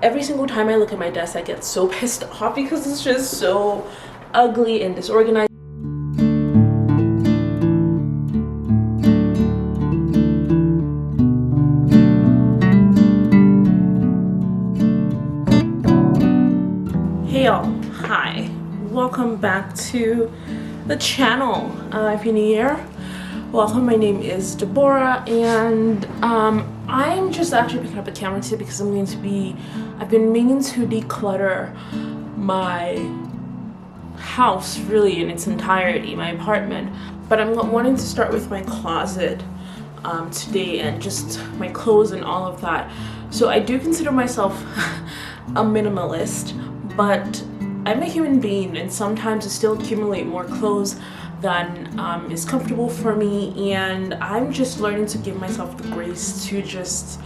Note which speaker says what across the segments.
Speaker 1: every single time I look at my desk, I get so pissed off because it's just so ugly and disorganized. Hey y'all, hi, welcome back to the channel. If you're new here, welcome. My name is Deborah, and I'm just actually picking up the camera today because I've been meaning to declutter my house really in its entirety, my apartment, but I'm wanting to start with my closet today, and just my clothes and all of that. So I do consider myself a minimalist, but I'm a human being, and sometimes I still accumulate more clothes than is comfortable for me, and I'm just learning to give myself the grace to just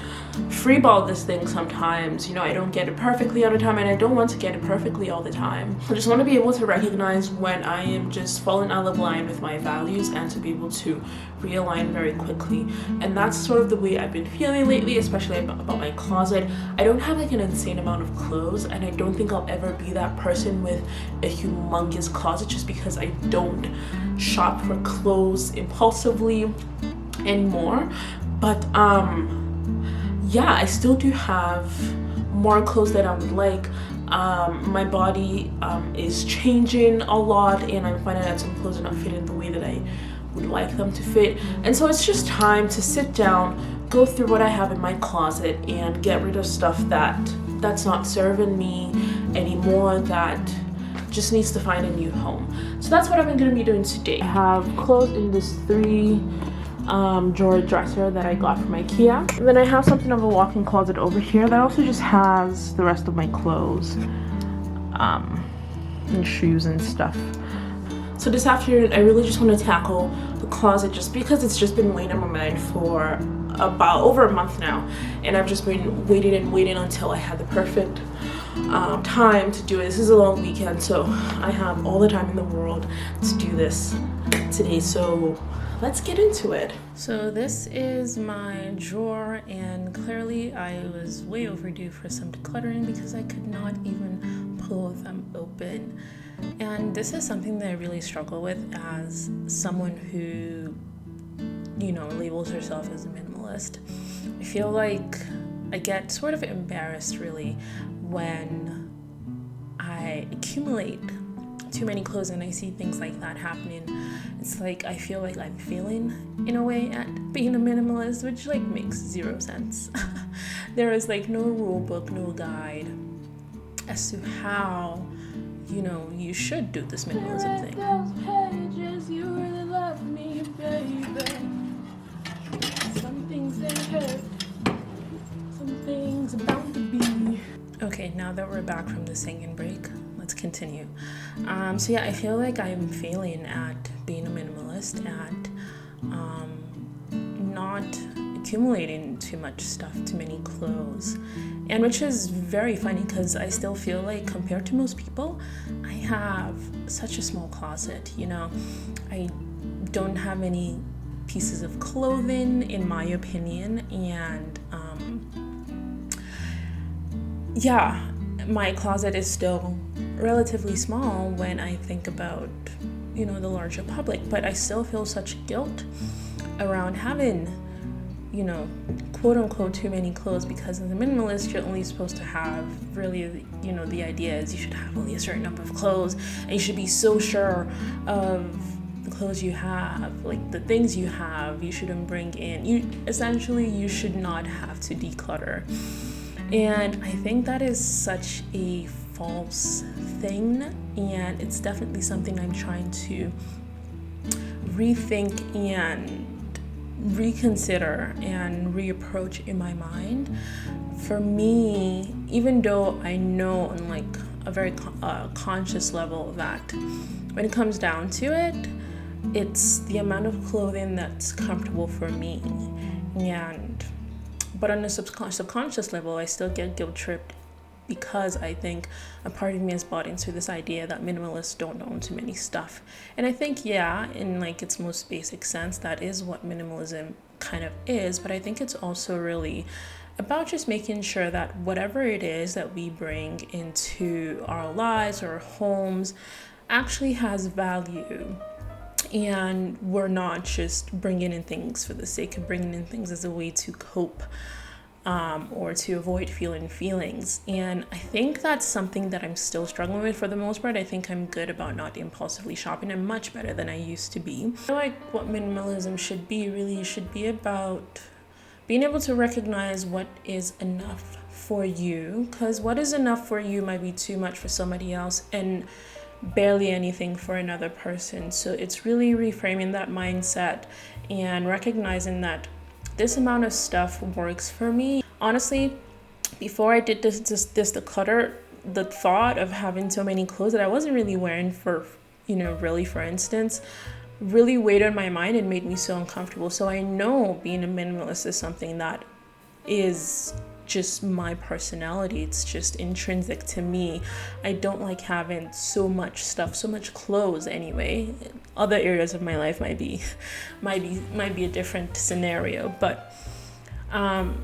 Speaker 1: freeball this thing sometimes. You know, I don't get it perfectly all the time, and I don't want to get it perfectly all the time. I just want to be able to recognize when I am just falling out of line with my values, and to be able to realign very quickly. And that's sort of the way I've been feeling lately, especially about my closet. I don't have like an insane amount of clothes, and I don't think I'll ever be that person with a humongous closet, just because I don't shop for clothes impulsively anymore. But yeah, I still do have more clothes that I would like. My body is changing a lot, and I'm finding that some clothes are not fitting the way that I would like them to fit. And so it's just time to sit down, go through what I have in my closet, and get rid of stuff that's not serving me anymore, that just needs to find a new home. So that's what I'm going to be doing today. I have clothes in this 3 drawer dresser that I got from IKEA. And then I have something of a walk-in closet over here that also just has the rest of my clothes and shoes and stuff. So this afternoon, I really just want to tackle the closet, just because it's just been weighing on my mind for about over a month now, and I've just been waiting until I had the perfect time to do it. This is a long weekend, so I have all the time in the world to do this today. So let's get into it. So this is my drawer, and clearly I was way overdue for some decluttering because I could not even pull them open. And this is something that I really struggle with as someone who, you know, labels herself as a minimalist. I feel like I get sort of embarrassed really when I accumulate too many clothes and I see things like that happening. It's like I feel like I'm failing in a way at being a minimalist, which like makes zero sense. There is like no rule book, no guide as to how, you know, you should do this minimalism thing. Those pages, you really love me, baby. Some things ain't hurt, some things are bound to be. Okay, now that we're back from the singing break, let's continue. So yeah, I feel like I'm failing at being a minimalist, at not accumulating too much stuff, too many clothes, and which is very funny because I still feel like compared to most people, I have such a small closet. You know, I don't have any pieces of clothing in my opinion, and yeah, my closet is still relatively small when I think about, you know, the larger public, but I still feel such guilt around having, you know, quote unquote too many clothes, because as a minimalist you're only supposed to have really, you know, the idea is you should have only a certain number of clothes, and you should be so sure of the clothes you have, like the things you have, you shouldn't bring in, you should not have to declutter. And I think that is such a false thing, and it's definitely something I'm trying to rethink and reconsider and reapproach in my mind. For me, even though I know on like a very conscious level that when it comes down to it, it's the amount of clothing that's comfortable for me, but on a subconscious level, I still get guilt tripped because I think a part of me is bought into this idea that minimalists don't own too many stuff. And I think, yeah, in like its most basic sense, that is what minimalism kind of is, but I think it's also really about just making sure that whatever it is that we bring into our lives or homes actually has value. And we're not just bringing in things for the sake of bringing in things as a way to cope or to avoid feeling feelings. And I think that's something that I'm still struggling with for the most part. I think I'm good about not impulsively shopping. I'm much better than I used to be. I feel like what minimalism should be really should be about being able to recognize what is enough for you, because what is enough for you might be too much for somebody else and barely anything for another person. So it's really reframing that mindset and recognizing that this amount of stuff works for me. Honestly, before I did this declutter, the thought of having so many clothes that I wasn't really wearing for instance, really weighed on my mind and made me so uncomfortable. So I know being a minimalist is something that is just my personality. It's just intrinsic to me. I don't like having so much stuff, so much clothes anyway. Other areas of my life might be a different scenario, but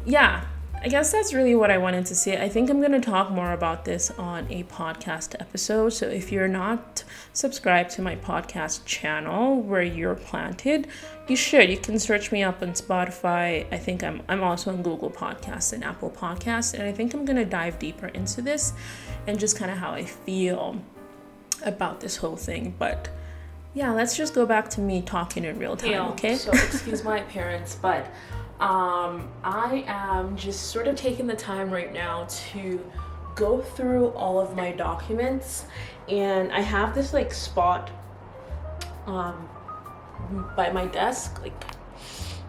Speaker 1: yeah, I guess that's really what I wanted to say. I think I'm going to talk more about this on a podcast episode. So if you're not subscribed to my podcast channel where you're planted, you should. You can search me up on Spotify. I think I'm also on Google Podcasts and Apple Podcasts. And I think I'm going to dive deeper into this and just kind of how I feel about this whole thing. But yeah, let's just go back to me talking in real time, okay? So excuse my appearance, but I am just sort of taking the time right now to go through all of my documents, and I have this like spot by my desk, like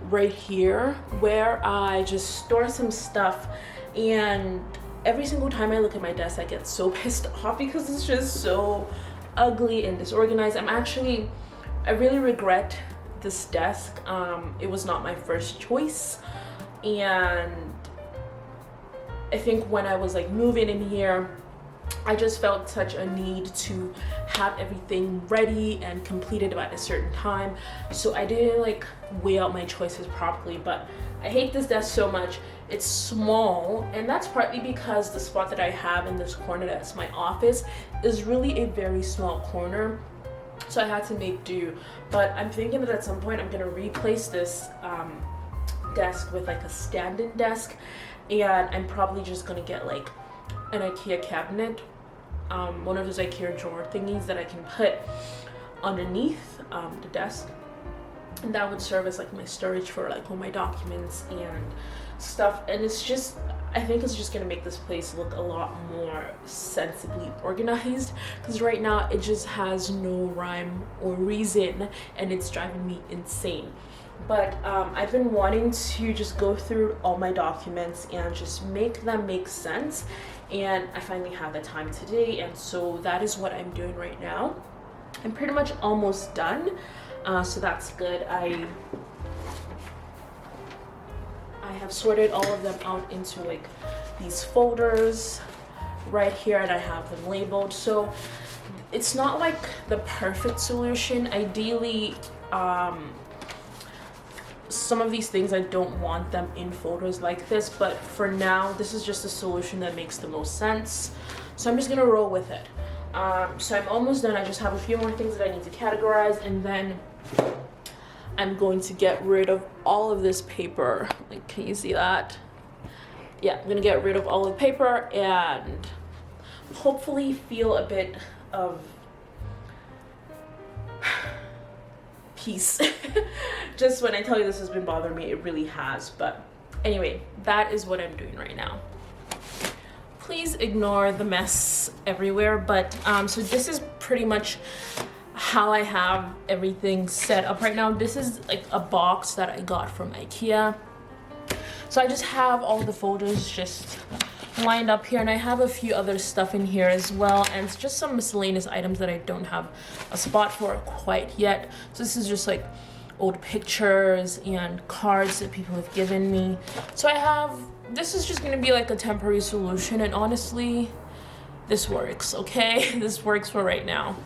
Speaker 1: right here, where I just store some stuff. And every single time I look at my desk, I get so pissed off because it's just so ugly and disorganized. I really regret this desk. It was not my first choice, and I think when I was like moving in here, I just felt such a need to have everything ready and completed at a certain time, so I didn't like weigh out my choices properly. But I hate this desk so much. It's small, and that's partly because the spot that I have in this corner, that's my office, is really a very small corner. So I had to make do, but I'm thinking that at some point I'm gonna replace this desk with like a stand-in desk, and I'm probably just gonna get like an IKEA cabinet, one of those IKEA drawer thingies that I can put underneath the desk, and that would serve as like my storage for like all my documents and stuff. And I think it's just gonna make this place look a lot more sensibly organized, because right now it just has no rhyme or reason and it's driving me insane. But I've been wanting to just go through all my documents and just make them make sense, and I finally have the time today, and so that is what I'm doing right now. I'm pretty much almost done, so that's good. I have sorted all of them out into like these folders right here, and I have them labeled. So it's not like the perfect solution. Ideally, some of these things I don't want them in folders like this, but for now this is just a solution that makes the most sense, so I'm just gonna roll with it. So I'm almost done. I just have a few more things that I need to categorize, and then I'm going to get rid of all of this paper. Like, can you see that? Yeah, I'm gonna get rid of all of the paper and hopefully feel a bit of peace. Just when I tell you this has been bothering me, it really has. But anyway, that is what I'm doing right now. Please ignore the mess everywhere. But so this is pretty much how I have everything set up right now. This is like a box that I got from IKEA. So I just have all the folders just lined up here, and I have a few other stuff in here as well, and it's just some miscellaneous items that I don't have a spot for quite yet. So this is just like old pictures and cards that people have given me. So this is just gonna be like a temporary solution, and honestly, this works, okay? This works for right now.